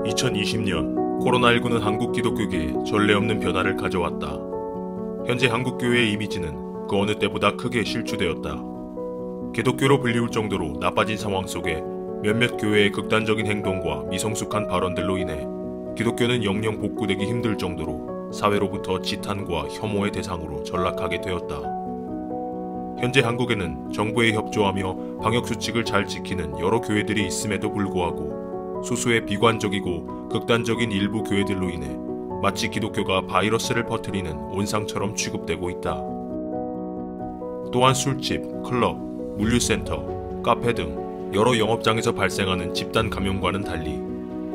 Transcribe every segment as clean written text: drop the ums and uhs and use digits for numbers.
2020년 코로나19는 한국 기독교계에 전례 없는 변화를 가져왔다. 현재 한국교회의 이미지는 그 어느 때보다 크게 실추되었다. 기독교로 불리울 정도로 나빠진 상황 속에 몇몇 교회의 극단적인 행동과 미성숙한 발언들로 인해 기독교는 영영 복구되기 힘들 정도로 사회로부터 지탄과 혐오의 대상으로 전락하게 되었다. 현재 한국에는 정부에 협조하며 방역수칙을 잘 지키는 여러 교회들이 있음에도 불구하고 소수의 비관적이고 극단적인 일부 교회들로 인해 마치 기독교가 바이러스를 퍼뜨리는 온상처럼 취급되고 있다. 또한 술집, 클럽, 물류센터, 카페 등 여러 영업장에서 발생하는 집단 감염과는 달리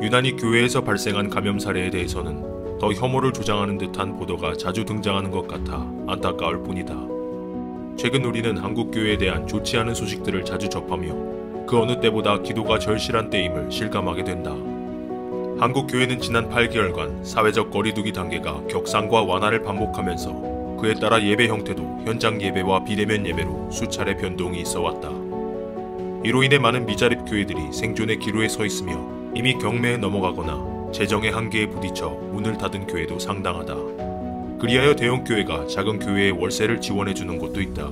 유난히 교회에서 발생한 감염 사례에 대해서는 더 혐오를 조장하는 듯한 보도가 자주 등장하는 것 같아 안타까울 뿐이다. 최근 우리는 한국교회에 대한 좋지 않은 소식들을 자주 접하며 그 어느 때보다 기도가 절실한 때임을 실감하게 된다. 한국교회는 지난 8개월간 사회적 거리두기 단계가 격상과 완화를 반복하면서 그에 따라 예배 형태도 현장 예배와 비대면 예배로 수차례 변동이 있어 왔다. 이로 인해 많은 미자립 교회들이 생존의 기로에 서 있으며 이미 경매에 넘어가거나 재정의 한계에 부딪혀 문을 닫은 교회도 상당하다. 그리하여 대형 교회가 작은 교회의 월세를 지원해주는 곳도 있다.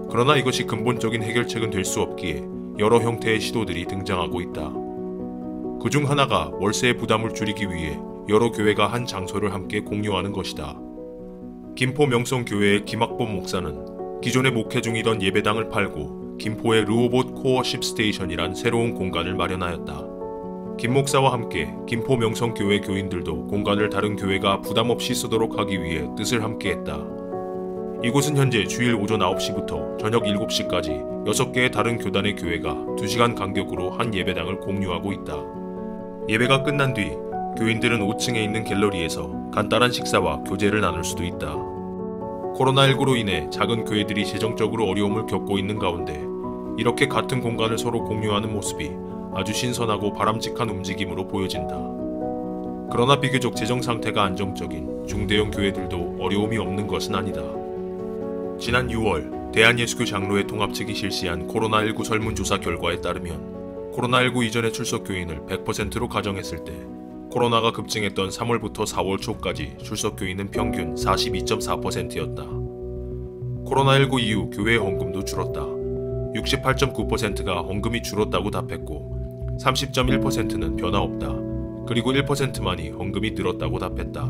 그러나 이것이 근본적인 해결책은 될 수 없기에 여러 형태의 시도들이 등장하고 있다. 그중 하나가 월세의 부담을 줄이기 위해 여러 교회가 한 장소를 함께 공유하는 것이다. 김포 명성교회의 김학범 목사는 기존에 목회 중이던 예배당을 팔고 김포의 르호봇 코어십 스테이션이란 새로운 공간을 마련하였다. 김 목사와 함께 김포 명성교회 교인들도 공간을 다른 교회가 부담없이 쓰도록 하기 위해 뜻을 함께했다. 이곳은 현재 주일 오전 9시부터 저녁 7시까지 6개의 다른 교단의 교회가 2시간 간격으로 한 예배당을 공유하고 있다. 예배가 끝난 뒤 교인들은 5층에 있는 갤러리에서 간단한 식사와 교제를 나눌 수도 있다. 코로나19로 인해 작은 교회들이 재정적으로 어려움을 겪고 있는 가운데 이렇게 같은 공간을 서로 공유하는 모습이 아주 신선하고 바람직한 움직임으로 보여진다. 그러나 비교적 재정 상태가 안정적인 중대형 교회들도 어려움이 없는 것은 아니다. 지난 6월 대한예수교 장로회 통합측이 실시한 코로나19 설문조사 결과에 따르면 코로나19 이전의 출석 교인을 100%로 가정했을 때 코로나가 급증했던 3월부터 4월 초까지 출석 교인은 평균 42.4%였다. 코로나19 이후 교회 헌금도 줄었다. 68.9%가 헌금이 줄었다고 답했고 30.1%는 변화 없다. 그리고 1%만이 헌금이 늘었다고 답했다.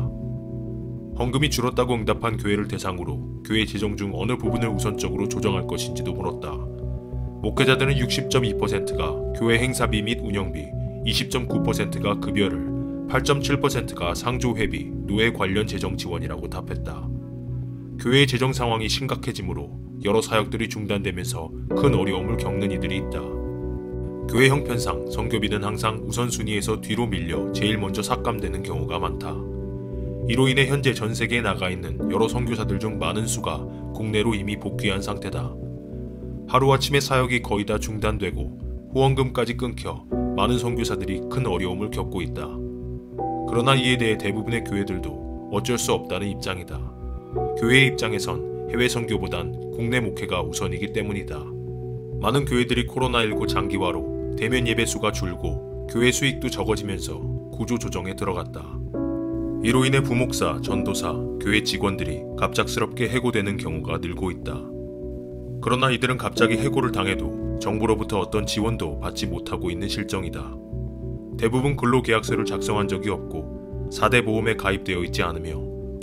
헌금이 줄었다고 응답한 교회를 대상으로 교회 재정 중 어느 부분을 우선적으로 조정할 것인지도 물었다. 목회자들은 60.2%가 교회 행사비 및 운영비, 20.9%가 급여를, 8.7%가 상조회비, 노예 관련 재정 지원이라고 답했다. 교회의 재정 상황이 심각해지므로 여러 사역들이 중단되면서 큰 어려움을 겪는 이들이 있다. 교회 형편상 선교비는 항상 우선순위에서 뒤로 밀려 제일 먼저 삭감되는 경우가 많다. 이로 인해 현재 전 세계에 나가 있는 여러 선교사들 중 많은 수가 국내로 이미 복귀한 상태다. 하루아침에 사역이 거의 다 중단되고 후원금까지 끊겨 많은 선교사들이 큰 어려움을 겪고 있다. 그러나 이에 대해 대부분의 교회들도 어쩔 수 없다는 입장이다. 교회의 입장에선 해외 선교보단 국내 목회가 우선이기 때문이다. 많은 교회들이 코로나19 장기화로 대면 예배 수가 줄고 교회 수익도 적어지면서 구조 조정에 들어갔다. 이로 인해 부목사, 전도사, 교회 직원들이 갑작스럽게 해고되는 경우가 늘고 있다. 그러나 이들은 갑자기 해고를 당해도 정부로부터 어떤 지원도 받지 못하고 있는 실정이다. 대부분 근로계약서를 작성한 적이 없고 4대 보험에 가입되어 있지 않으며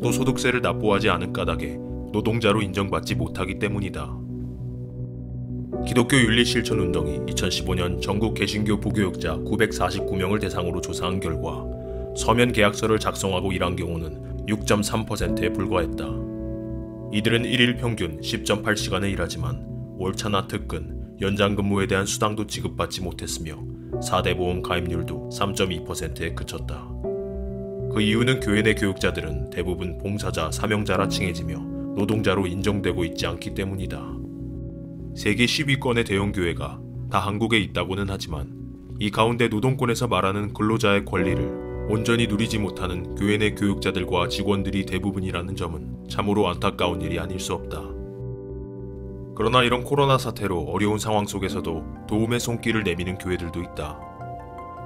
또 소득세를 납부하지 않은 까닭에 노동자로 인정받지 못하기 때문이다. 기독교 윤리실천운동이 2015년 전국 개신교 부교육자 949명을 대상으로 조사한 결과 서면 계약서를 작성하고 일한 경우는 6.3%에 불과했다. 이들은 1일 평균 10.8시간을 일하지만 월차나 특근, 연장근무에 대한 수당도 지급받지 못했으며 4대 보험 가입률도 3.2%에 그쳤다. 그 이유는 교회 내 교육자들은 대부분 봉사자, 사명자라 칭해지며 노동자로 인정되고 있지 않기 때문이다. 세계 10위권의 대형 교회가 다 한국에 있다고는 하지만 이 가운데 노동권에서 말하는 근로자의 권리를 온전히 누리지 못하는 교회 내 교육자들과 직원들이 대부분이라는 점은 참으로 안타까운 일이 아닐 수 없다. 그러나 이런 코로나 사태로 어려운 상황 속에서도 도움의 손길을 내미는 교회들도 있다.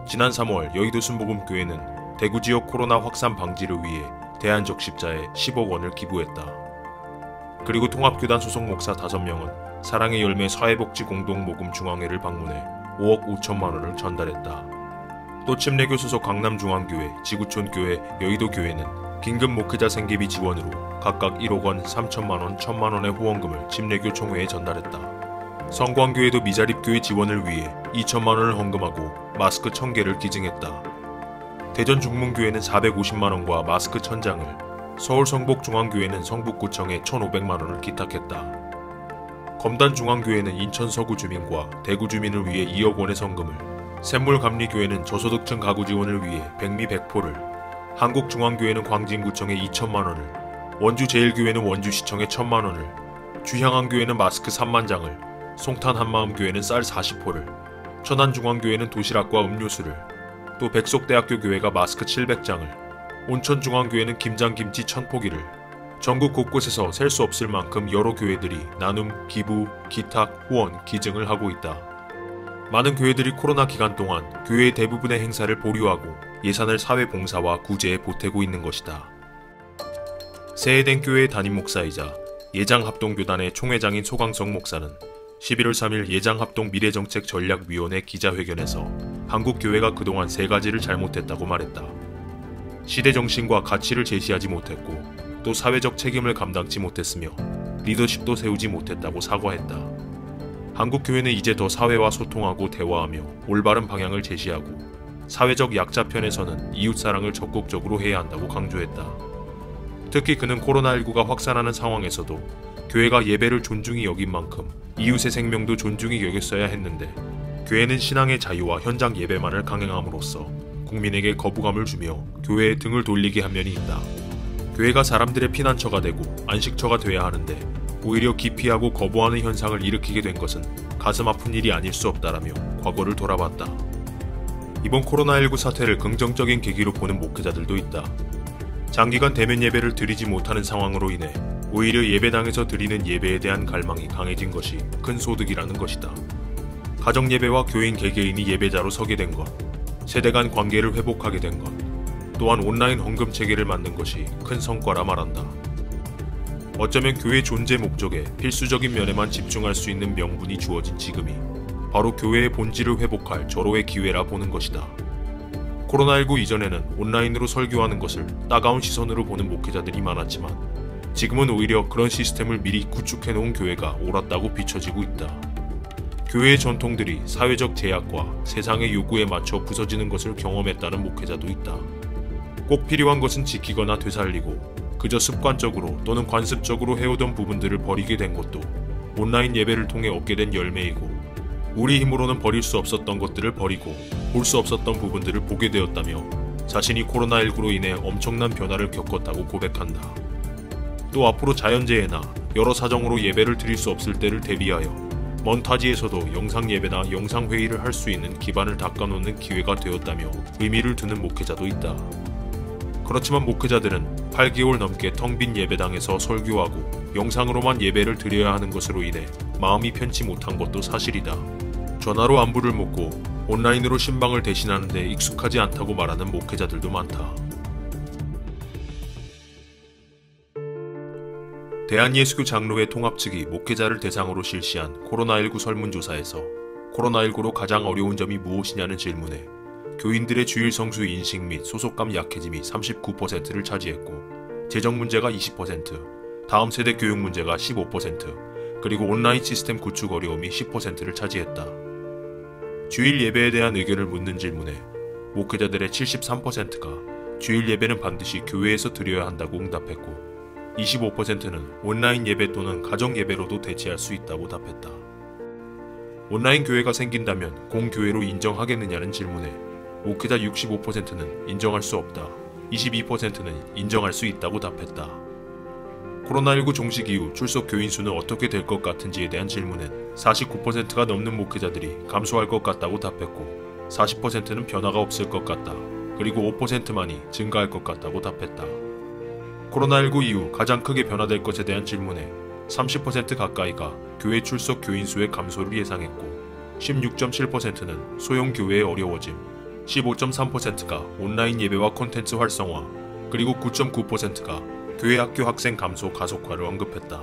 지난 3월 여의도 순복음교회는 대구 지역 코로나 확산 방지를 위해 대한적십자에 10억 원을 기부했다. 그리고 통합교단 소속 목사 5명은 사랑의 열매 사회복지공동모금중앙회를 방문해 5억 5천만 원을 전달했다. 또 침례교 소속 강남중앙교회, 지구촌교회, 여의도교회는 긴급 목회자 생계비 지원으로 각각 1억 원, 3천만 원, 1천만 원의 후원금을 침례교 총회에 전달했다. 성광교회도 미자립교회 지원을 위해 2천만 원을 헌금하고 마스크 1000개를 기증했다. 대전 중문교회는 450만 원과 마스크 1000장을, 서울 성복중앙교회는 성북구청에 1,500만 원을 기탁했다. 검단중앙교회는 인천 서구 주민과 대구 주민을 위해 2억 원의 성금을, 샘물감리교회는 저소득층 가구 지원을 위해 백미 100포를, 한국중앙교회는 광진구청에 2천만 원을, 원주제일교회는 원주시청에 1,000만 원을, 주향안교회는 마스크 3만 장을, 송탄한마음교회는 쌀 40포를, 천안중앙교회는 도시락과 음료수를, 또 백석대학교 교회가 마스크 700장을, 온천중앙교회는 김장김치 1000포기를, 전국 곳곳에서 셀 수 없을 만큼 여러 교회들이 나눔, 기부, 기탁, 후원, 기증을 하고 있다. 많은 교회들이 코로나 기간 동안 교회의 대부분의 행사를 보류하고 예산을 사회봉사와 구제에 보태고 있는 것이다. 새해된 교회의 담임 목사이자 예장합동교단의 총회장인 소강성 목사는 11월 3일 예장합동 미래정책전략위원회 기자회견에서 한국교회가 그동안 3가지를 잘못했다고 말했다. 시대정신과 가치를 제시하지 못했고 또 사회적 책임을 감당치 못했으며 리더십도 세우지 못했다고 사과했다. 한국교회는 이제 더 사회와 소통하고 대화하며 올바른 방향을 제시하고 사회적 약자 편에서는 이웃사랑을 적극적으로 해야 한다고 강조했다. 특히 그는 코로나19가 확산하는 상황에서도 교회가 예배를 존중히 여긴 만큼 이웃의 생명도 존중히 여겼어야 했는데 교회는 신앙의 자유와 현장 예배만을 강행함으로써 국민에게 거부감을 주며 교회에 등을 돌리게 한 면이 있다. 교회가 사람들의 피난처가 되고 안식처가 돼야 하는데 오히려 기피하고 거부하는 현상을 일으키게 된 것은 가슴 아픈 일이 아닐 수 없다라며 과거를 돌아봤다. 이번 코로나19 사태를 긍정적인 계기로 보는 목회자들도 있다. 장기간 대면 예배를 드리지 못하는 상황으로 인해 오히려 예배당에서 드리는 예배에 대한 갈망이 강해진 것이 큰 소득이라는 것이다. 가정예배와 교인 개개인이 예배자로 서게 된 것, 세대 간 관계를 회복하게 된 것, 또한 온라인 헌금 체계를 만든 것이 큰 성과라 말한다. 어쩌면 교회 존재 목적에 필수적인 면에만 집중할 수 있는 명분이 주어진 지금이 바로 교회의 본질을 회복할 절호의 기회라 보는 것이다. 코로나19 이전에는 온라인으로 설교하는 것을 따가운 시선으로 보는 목회자들이 많았지만 지금은 오히려 그런 시스템을 미리 구축해놓은 교회가 옳았다고 비춰지고 있다. 교회의 전통들이 사회적 제약과 세상의 요구에 맞춰 부서지는 것을 경험했다는 목회자도 있다. 꼭 필요한 것은 지키거나 되살리고 그저 습관적으로 또는 관습적으로 해오던 부분들을 버리게 된 것도 온라인 예배를 통해 얻게 된 열매이고 우리 힘으로는 버릴 수 없었던 것들을 버리고 볼 수 없었던 부분들을 보게 되었다며 자신이 코로나19로 인해 엄청난 변화를 겪었다고 고백한다. 또 앞으로 자연재해나 여러 사정으로 예배를 드릴 수 없을 때를 대비하여 먼 타지에서도 영상예배나 영상회의를 할 수 있는 기반을 닦아놓는 기회가 되었다며 의미를 두는 목회자도 있다. 그렇지만 목회자들은 8개월 넘게 텅 빈 예배당에서 설교하고 영상으로만 예배를 드려야 하는 것으로 인해 마음이 편치 못한 것도 사실이다. 전화로 안부를 묻고 온라인으로 신방을 대신하는 데 익숙하지 않다고 말하는 목회자들도 많다. 대한예수교 장로회 통합 측이 목회자를 대상으로 실시한 코로나19 설문조사에서 코로나19로 가장 어려운 점이 무엇이냐는 질문에 교인들의 주일 성수 인식 및 소속감 약해짐이 39%를 차지했고 재정 문제가 20%, 다음 세대 교육 문제가 15%, 그리고 온라인 시스템 구축 어려움이 10%를 차지했다. 주일 예배에 대한 의견을 묻는 질문에 목회자들의 73%가 주일 예배는 반드시 교회에서 드려야 한다고 응답했고 25%는 온라인 예배 또는 가정 예배로도 대체할 수 있다고 답했다. 온라인 교회가 생긴다면 공교회로 인정하겠느냐는 질문에 목회자 65%는 인정할 수 없다, 22%는 인정할 수 있다고 답했다. 코로나19 종식 이후 출석 교인 수는 어떻게 될 것 같은지에 대한 질문엔 49%가 넘는 목회자들이 감소할 것 같다고 답했고 40%는 변화가 없을 것 같다, 그리고 5%만이 증가할 것 같다고 답했다. 코로나19 이후 가장 크게 변화될 것에 대한 질문에 30% 가까이가 교회 출석 교인 수의 감소를 예상했고 16.7%는 소형 교회의 어려워짐, 15.3%가 온라인 예배와 콘텐츠 활성화, 그리고 9.9%가 교회 학교 학생 감소 가속화를 언급했다.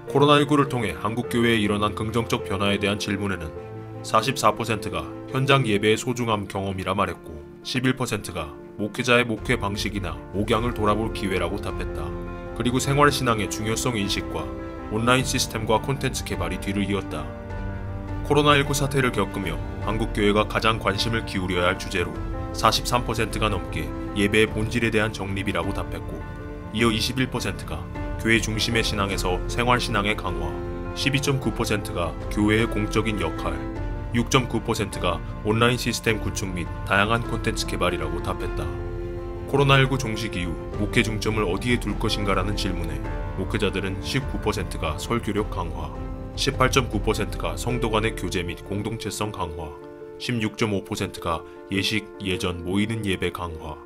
코로나19를 통해 한국교회에 일어난 긍정적 변화에 대한 질문에는 44%가 현장 예배의 소중함 경험이라 말했고 11%가 목회자의 목회 방식이나 목양을 돌아볼 기회라고 답했다. 그리고 생활신앙의 중요성 인식과 온라인 시스템과 콘텐츠 개발이 뒤를 이었다. 코로나19 사태를 겪으며 한국교회가 가장 관심을 기울여야 할 주제로 43%가 넘게 예배의 본질에 대한 정립이라고 답했고, 이어 21%가 교회 중심의 신앙에서 생활신앙의 강화, 12.9%가 교회의 공적인 역할, 6.9%가 온라인 시스템 구축 및 다양한 콘텐츠 개발이라고 답했다. 코로나19 종식 이후 목회 중점을 어디에 둘 것인가라는 질문에 목회자들은 19%가 설교력 강화, 18.9%가 성도 간의 교제 및 공동체성 강화, 16.5%가 예식, 예전, 모이는 예배 강화,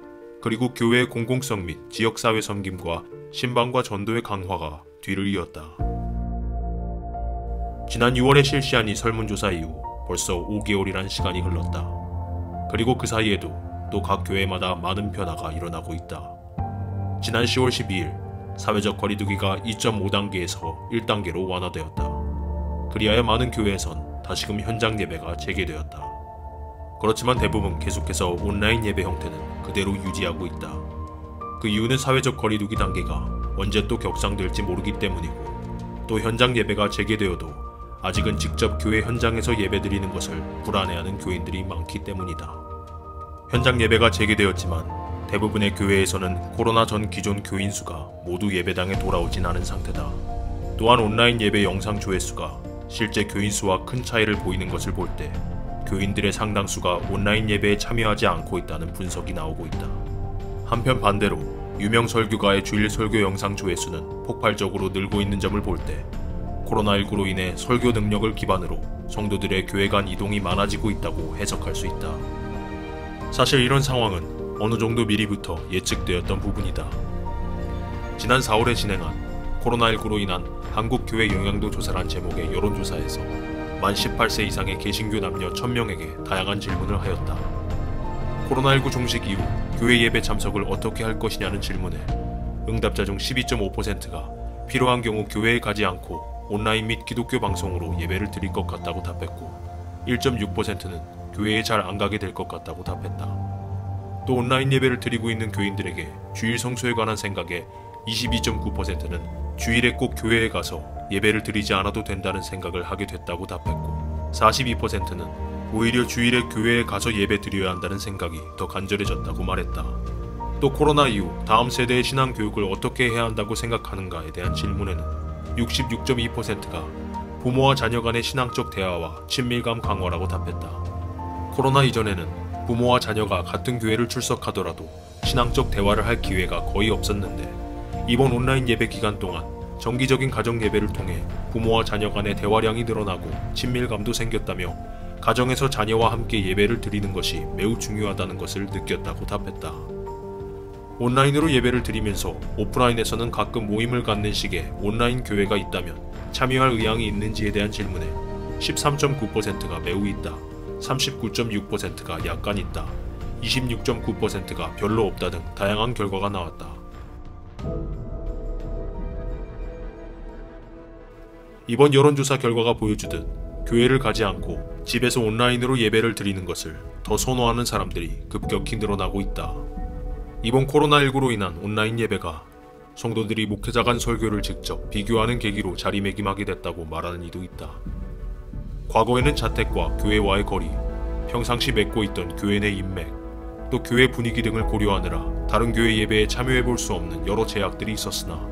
그리고 교회의 공공성 및 지역사회 섬김과 신방과 전도의 강화가 뒤를 이었다. 지난 6월에 실시한 이 설문조사 이후 벌써 5개월이란 시간이 흘렀다. 그리고 그 사이에도 또 각 교회마다 많은 변화가 일어나고 있다. 지난 10월 12일 사회적 거리두기가 2.5단계에서 1단계로 완화되었다. 그리하여 많은 교회에선 다시금 현장 예배가 재개되었다. 그렇지만 대부분 계속해서 온라인 예배 형태는 그대로 유지하고 있다. 그 이유는 사회적 거리두기 단계가 언제 또 격상될지 모르기 때문이고, 또 현장 예배가 재개되어도 아직은 직접 교회 현장에서 예배드리는 것을 불안해하는 교인들이 많기 때문이다. 현장 예배가 재개되었지만 대부분의 교회에서는 코로나 전 기존 교인 수가 모두 예배당에 돌아오진 않은 상태다. 또한 온라인 예배 영상 조회수가 실제 교인 수와 큰 차이를 보이는 것을 볼 때 교인들의 상당수가 온라인 예배에 참여하지 않고 있다는 분석이 나오고 있다. 한편 반대로 유명 설교가의 주일 설교 영상 조회수는 폭발적으로 늘고 있는 점을 볼 때 코로나19로 인해 설교 능력을 기반으로 성도들의 교회 간 이동이 많아지고 있다고 해석할 수 있다. 사실 이런 상황은 어느 정도 미리부터 예측되었던 부분이다. 지난 4월에 진행한 코로나19로 인한 한국교회 영향도 조사란 제목의 여론조사에서 만 18세 이상의 개신교 남녀 1000명에게 다양한 질문을 하였다. 코로나19 종식 이후 교회 예배 참석을 어떻게 할 것이냐는 질문에 응답자 중 12.5%가 필요한 경우 교회에 가지 않고 온라인 및 기독교 방송으로 예배를 드릴 것 같다고 답했고, 1.6%는 교회에 잘 안 가게 될 것 같다고 답했다. 또 온라인 예배를 드리고 있는 교인들에게 주일 성수에 관한 생각에 22.9%는 주일에 꼭 교회에 가서 예배를 드리지 않아도 된다는 생각을 하게 됐다고 답했고, 42%는 오히려 주일에 교회에 가서 예배 드려야 한다는 생각이 더 간절해졌다고 말했다. 또 코로나 이후 다음 세대의 신앙 교육을 어떻게 해야 한다고 생각하는가에 대한 질문에는 66.2%가 부모와 자녀 간의 신앙적 대화와 친밀감 강화라고 답했다. 코로나 이전에는 부모와 자녀가 같은 교회를 출석하더라도 신앙적 대화를 할 기회가 거의 없었는데, 이번 온라인 예배 기간 동안 정기적인 가정 예배를 통해 부모와 자녀 간의 대화량이 늘어나고 친밀감도 생겼다며 가정에서 자녀와 함께 예배를 드리는 것이 매우 중요하다는 것을 느꼈다고 답했다. 온라인으로 예배를 드리면서 오프라인에서는 가끔 모임을 갖는 식의 온라인 교회가 있다면 참여할 의향이 있는지에 대한 질문에 13.9%가 매우 있다, 39.6%가 약간 있다, 26.9%가 별로 없다 등 다양한 결과가 나왔다. 이번 여론조사 결과가 보여주듯 교회를 가지 않고 집에서 온라인으로 예배를 드리는 것을 더 선호하는 사람들이 급격히 늘어나고 있다. 이번 코로나19로 인한 온라인 예배가 성도들이 목회자 간 설교를 직접 비교하는 계기로 자리매김하게 됐다고 말하는 이도 있다. 과거에는 자택과 교회와의 거리, 평상시 맺고 있던 교회 내 인맥, 또 교회 분위기 등을 고려하느라 다른 교회 예배에 참여해볼 수 없는 여러 제약들이 있었으나,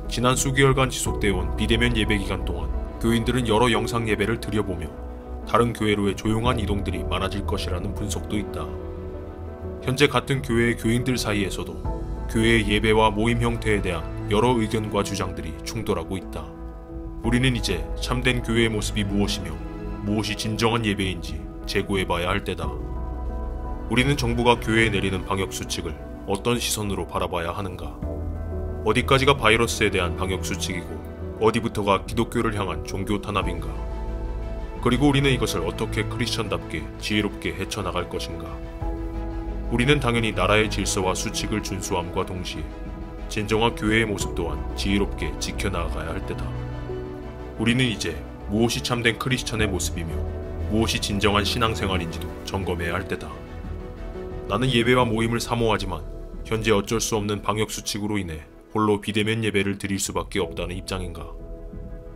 지난 수개월간 지속되어온 비대면 예배 기간 동안 교인들은 여러 영상 예배를 드려보며 다른 교회로의 조용한 이동들이 많아질 것이라는 분석도 있다. 현재 같은 교회의 교인들 사이에서도 교회의 예배와 모임 형태에 대한 여러 의견과 주장들이 충돌하고 있다. 우리는 이제 참된 교회의 모습이 무엇이며 무엇이 진정한 예배인지 재고해봐야 할 때다. 우리는 정부가 교회에 내리는 방역수칙을 어떤 시선으로 바라봐야 하는가? 어디까지가 바이러스에 대한 방역수칙이고 어디부터가 기독교를 향한 종교 탄압인가? 그리고 우리는 이것을 어떻게 크리스천답게 지혜롭게 헤쳐나갈 것인가? 우리는 당연히 나라의 질서와 수칙을 준수함과 동시에 진정한 교회의 모습 또한 지혜롭게 지켜나가야 할 때다. 우리는 이제 무엇이 참된 크리스천의 모습이며 무엇이 진정한 신앙생활인지도 점검해야 할 때다. 나는 예배와 모임을 사모하지만 현재 어쩔 수 없는 방역수칙으로 인해 홀로 비대면 예배를 드릴 수밖에 없다는 입장인가?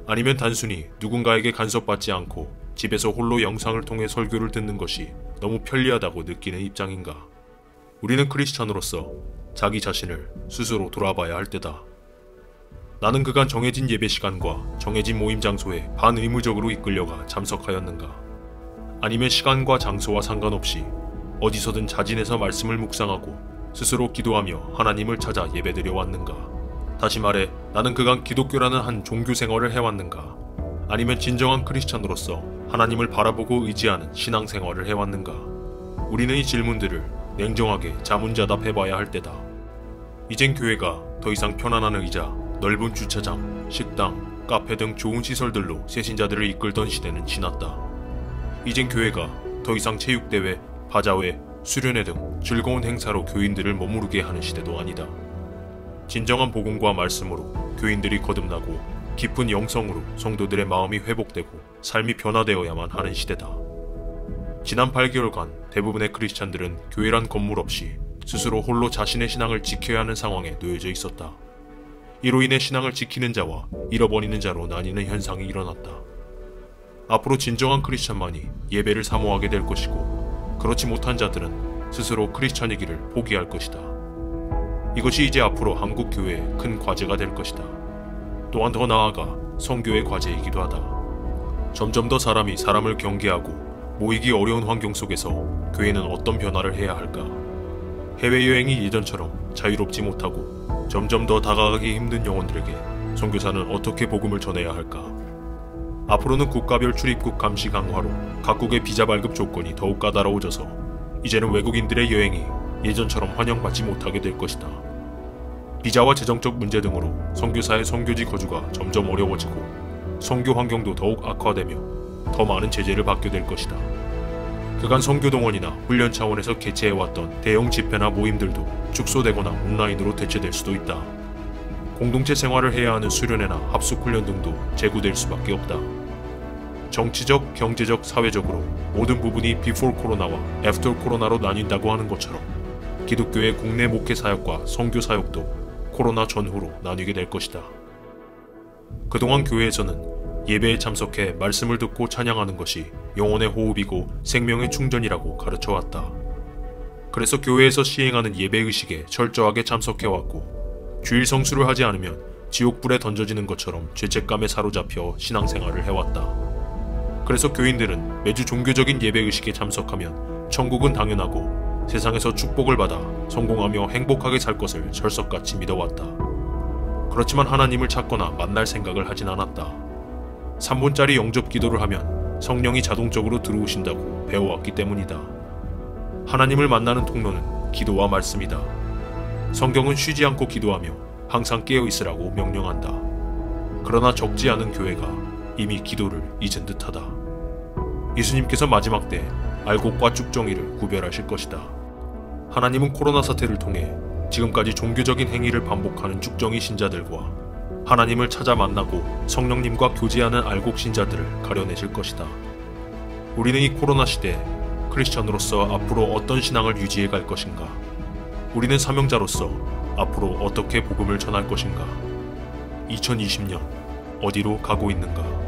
아니면 단순히 누군가에게 간섭받지 않고 집에서 홀로 영상을 통해 설교를 듣는 것이 너무 편리하다고 느끼는 입장인가? 우리는 크리스천으로서 자기 자신을 스스로 돌아봐야 할 때다. 나는 그간 정해진 예배 시간과 정해진 모임 장소에 반의무적으로 이끌려가 참석하였는가? 아니면 시간과 장소와 상관없이 어디서든 자진해서 말씀을 묵상하고 스스로 기도하며 하나님을 찾아 예배드려 왔는가? 다시 말해 나는 그간 기독교라는 한 종교 생활을 해왔는가? 아니면 진정한 크리스천으로서 하나님을 바라보고 의지하는 신앙생활을 해왔는가? 우리는 이 질문들을 냉정하게 자문자답해봐야 할 때다. 이젠 교회가 더 이상 편안한 의자, 넓은 주차장, 식당, 카페 등 좋은 시설들로 새신자들을 이끌던 시대는 지났다. 이젠 교회가 더 이상 체육대회, 바자회, 수련회 등 즐거운 행사로 교인들을 머무르게 하는 시대도 아니다. 진정한 복음과 말씀으로 교인들이 거듭나고 깊은 영성으로 성도들의 마음이 회복되고 삶이 변화되어야만 하는 시대다. 지난 8개월간 대부분의 크리스찬들은 교회란 건물 없이 스스로 홀로 자신의 신앙을 지켜야 하는 상황에 놓여져 있었다. 이로 인해 신앙을 지키는 자와 잃어버리는 자로 나뉘는 현상이 일어났다. 앞으로 진정한 크리스찬만이 예배를 사모하게 될 것이고 그렇지 못한 자들은 스스로 크리스찬이기를 포기할 것이다. 이것이 이제 앞으로 한국 교회의 큰 과제가 될 것이다. 또한 더 나아가 선교의 과제이기도 하다. 점점 더 사람이 사람을 경계하고 모이기 어려운 환경 속에서 교회는 어떤 변화를 해야 할까? 해외여행이 예전처럼 자유롭지 못하고 점점 더 다가가기 힘든 영혼들에게 선교사는 어떻게 복음을 전해야 할까? 앞으로는 국가별 출입국 감시 강화로 각국의 비자 발급 조건이 더욱 까다로워져서 이제는 외국인들의 여행이 예전처럼 환영받지 못하게 될 것이다. 비자와 재정적 문제 등으로 선교사의 선교지 거주가 점점 어려워지고 선교 환경도 더욱 악화되며 더 많은 제재를 받게 될 것이다. 그간 선교동원이나 훈련 차원에서 개최해왔던 대형 집회나 모임들도 축소되거나 온라인으로 대체될 수도 있다. 공동체 생활을 해야 하는 수련회나 합숙훈련 등도 재구될 수밖에 없다. 정치적, 경제적, 사회적으로 모든 부분이 비포 코로나와 애프터 코로나로 나뉜다고 하는 것처럼 기독교의 국내 목회 사역과 선교 사역도 코로나 전후로 나뉘게 될 것이다. 그동안 교회에서는 예배에 참석해 말씀을 듣고 찬양하는 것이 영혼의 호흡이고 생명의 충전이라고 가르쳐왔다. 그래서 교회에서 시행하는 예배의식에 철저하게 참석해왔고 주일 성수를 하지 않으면 지옥불에 던져지는 것처럼 죄책감에 사로잡혀 신앙생활을 해왔다. 그래서 교인들은 매주 종교적인 예배의식에 참석하면 천국은 당연하고 세상에서 축복을 받아 성공하며 행복하게 살 것을 철석같이 믿어왔다. 그렇지만 하나님을 찾거나 만날 생각을 하진 않았다. 3분짜리 영접 기도를 하면 성령이 자동적으로 들어오신다고 배워왔기 때문이다. 하나님을 만나는 통로는 기도와 말씀이다. 성경은 쉬지 않고 기도하며 항상 깨어있으라고 명령한다. 그러나 적지 않은 교회가 이미 기도를 잊은 듯하다. 예수님께서 마지막 때 알곡과 쭉정이를 구별하실 것이다. 하나님은 코로나 사태를 통해 지금까지 종교적인 행위를 반복하는 쭉정이 신자들과 하나님을 찾아 만나고 성령님과 교제하는 알곡 신자들을 가려내실 것이다. 우리는 이 코로나 시대에 크리스천으로서 앞으로 어떤 신앙을 유지해 갈 것인가? 우리는 사명자로서 앞으로 어떻게 복음을 전할 것인가? 2020년 어디로 가고 있는가?